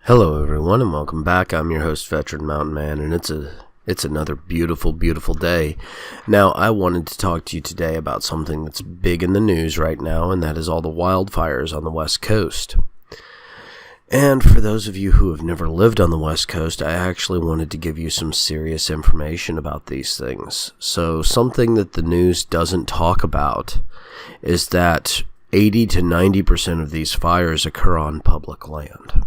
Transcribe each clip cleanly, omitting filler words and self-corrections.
Hello everyone and welcome back. I'm your host, Veteran Mountain Man, and it's another beautiful, beautiful day. Now, I wanted to talk to you today about something that's big in the news right now, and that is all the wildfires on the West Coast. And for those of you who have never lived on the West Coast, I actually wanted to give you some serious information about these things. So, something that the news doesn't talk about is that 80 to 90% of these fires occur on public land.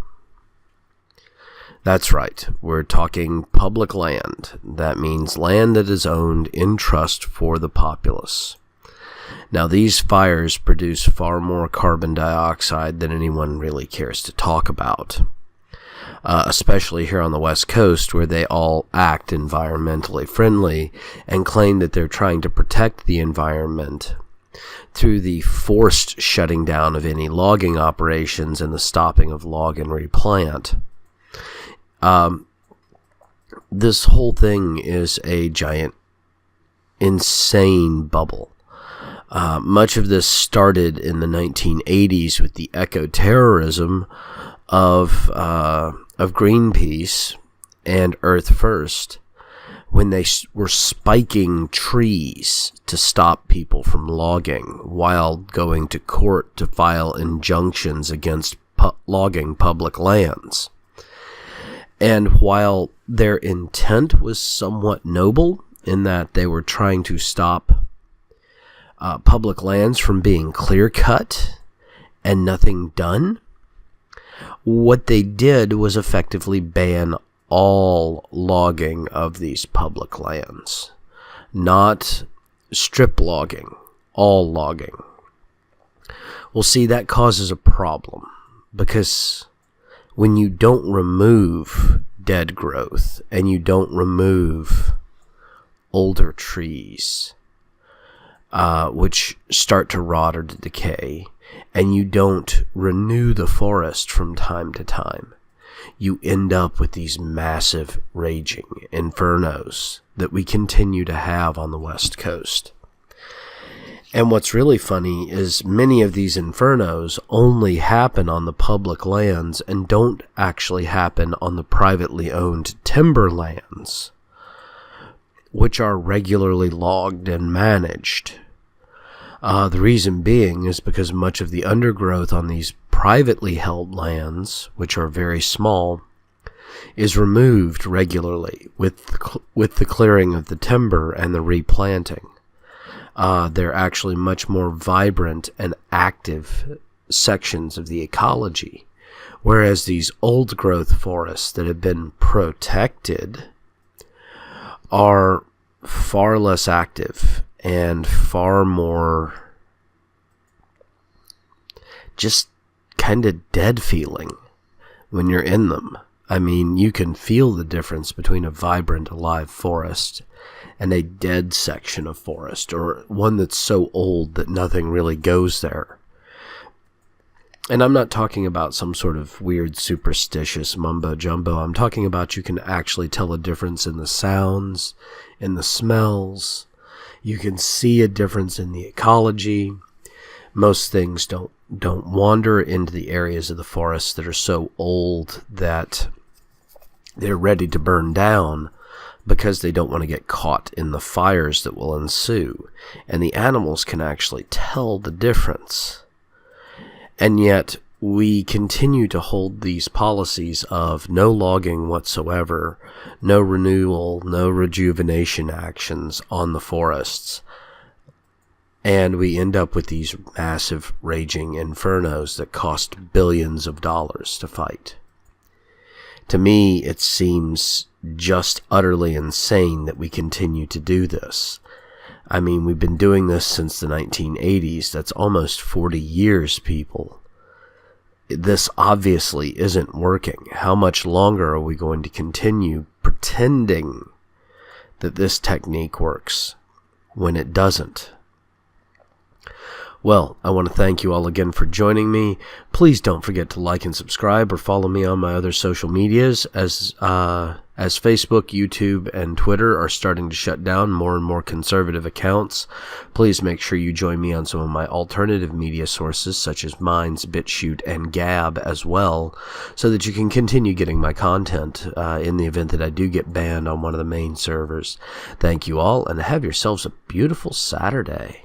That's right, we're talking public land. That means land that is owned in trust for the populace. Now, these fires produce far more carbon dioxide than anyone really cares to talk about, especially here on the West Coast, where they all act environmentally friendly and claim that they're trying to protect the environment through the forced shutting down of any logging operations and the stopping of log and replant. This whole thing is a giant, insane bubble. Much of this started in the 1980s with the eco-terrorism of Greenpeace and Earth First, when they were spiking trees to stop people from logging while going to court to file injunctions against logging public lands. And while their intent was somewhat noble in that they were trying to stop public lands from being clear-cut and nothing done, what they did was effectively ban all logging of these public lands. Not strip logging, all logging. Well, see, that causes a problem, because when you don't remove dead growth and you don't remove older trees, which start to rot or to decay, and you don't renew the forest from time to time, you end up with these massive raging infernos that we continue to have on the West Coast. And what's really funny is many of these infernos only happen on the public lands and don't actually happen on the privately owned timberlands, which are regularly logged and managed. The reason being is because much of the undergrowth on these privately held lands, which are very small, is removed regularly with the clearing of the timber and the replanting. They're actually much more vibrant and active sections of the ecology, whereas these old growth forests that have been protected are far less active and far more just kind of dead feeling when you're in them. I mean, you can feel the difference between a vibrant, alive forest and a dead section of forest, or one that's so old that nothing really goes there. And I'm not talking about some sort of weird, superstitious mumbo-jumbo. I'm talking about you can actually tell a difference in the sounds, in the smells. You can see a difference in the ecology. Most things don't wander into the areas of the forest that are so old that they're ready to burn down, because they don't want to get caught in the fires that will ensue. And the animals can actually tell the difference. And yet, we continue to hold these policies of no logging whatsoever, no renewal, no rejuvenation actions on the forests. And we end up with these massive raging infernos that cost billions of dollars to fight. To me, it seems just utterly insane that we continue to do this. I mean, we've been doing this since the 1980s. That's almost 40 years, people. This obviously isn't working. How much longer are we going to continue pretending that this technique works when it doesn't? Well, I want to thank you all again for joining me. Please don't forget to like and subscribe or follow me on my other social medias as As Facebook, YouTube, and Twitter are starting to shut down more and more conservative accounts, please make sure you join me on some of my alternative media sources such as Minds, BitChute, and Gab as well, so that you can continue getting my content in the event that I do get banned on one of the main servers. Thank you all, and have yourselves a beautiful Saturday.